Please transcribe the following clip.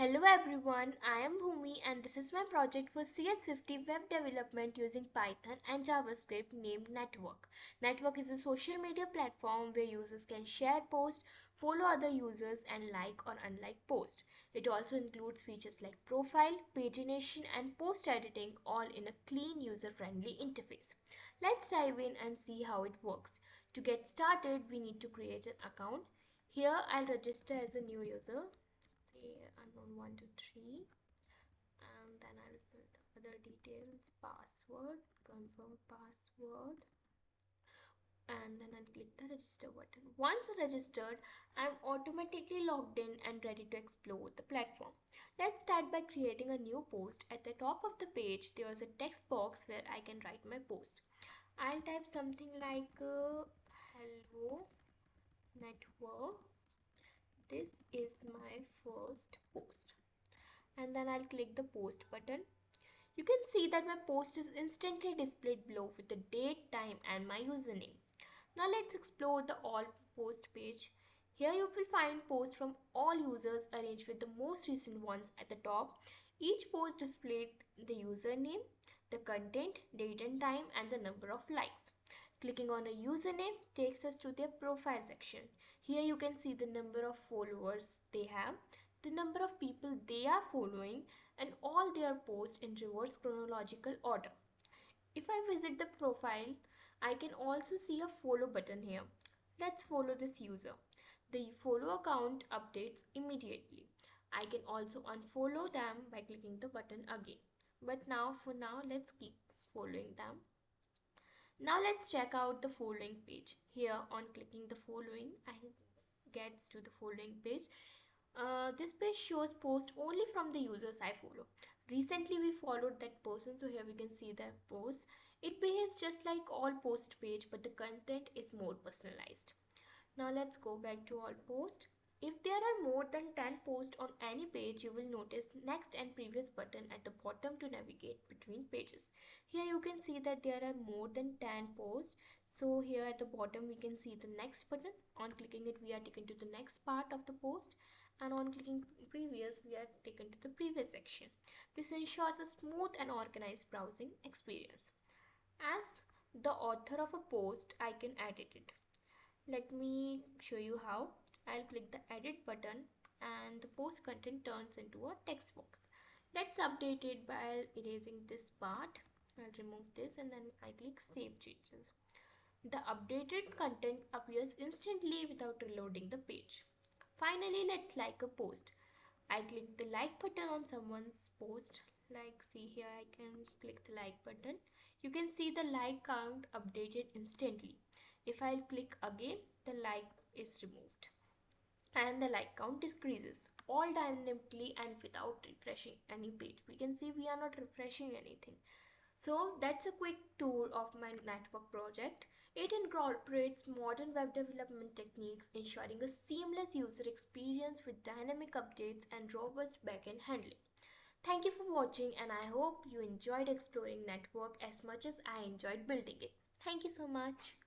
Hello everyone, I am Bhumi and this is my project for CS50 web development using Python and JavaScript named Network. Network is a social media platform where users can share posts, follow other users and like or unlike posts. It also includes features like profile, pagination and post editing all in a clean user-friendly interface. Let's dive in and see how it works. To get started, we need to create an account. Here I'll register as a new user, say unknown 123, and then I'll fill the other details, password, confirm password, and then I'll click the register button. Once registered, I'm automatically logged in and ready to explore the platform. Let's start by creating a new post. At the top of the page there is a text box where I can write my post. I'll type something like hello network, this is my first post, and then I'll click the post button. You can see that my post is instantly displayed below with the date, time and my username. Now let's explore the all post page. Here you will find posts from all users arranged with the most recent ones at the top. Each post displayed the username, the content, date and time and the number of likes. Clicking on a username takes us to their profile section. Here you can see the number of followers they have, the number of people they are following and all their posts in reverse chronological order. If I visit the profile, I can also see a follow button here. Let's follow this user. The follow account updates immediately. I can also unfollow them by clicking the button again. But for now, let's keep following them. Now let's check out the following page. Here on clicking the following, I gets to the following page. This page shows posts only from the users I follow. Recently we followed that person, so here we can see the post. It behaves just like all post page, but the content is more personalized. Now let's go back to all post. If there are more than 10 posts on any page, you will notice next and previous button at the bottom to navigate between pages. Here you can see that there are more than 10 posts. So here at the bottom we can see the next button. On clicking it we are taken to the next part of the post, and on clicking previous we are taken to the previous section. This ensures a smooth and organized browsing experience. As the author of a post, I can edit it. Let me show you how. I'll click the edit button and the post content turns into a text box. Let's update it by erasing this part. I'll remove this and then I click save changes. The updated content appears instantly without reloading the page. Finally, let's like a post. I click the like button on someone's post. Like, see here, I can click the like button. You can see the like count updated instantly. If I click again, the like is removed and the like count decreases, all dynamically and without refreshing any page. We can see we are not refreshing anything. So that's a quick tour of my network project. It incorporates modern web development techniques, ensuring a seamless user experience with dynamic updates and robust backend handling. Thank you for watching, and I hope you enjoyed exploring network as much as I enjoyed building it. Thank you so much.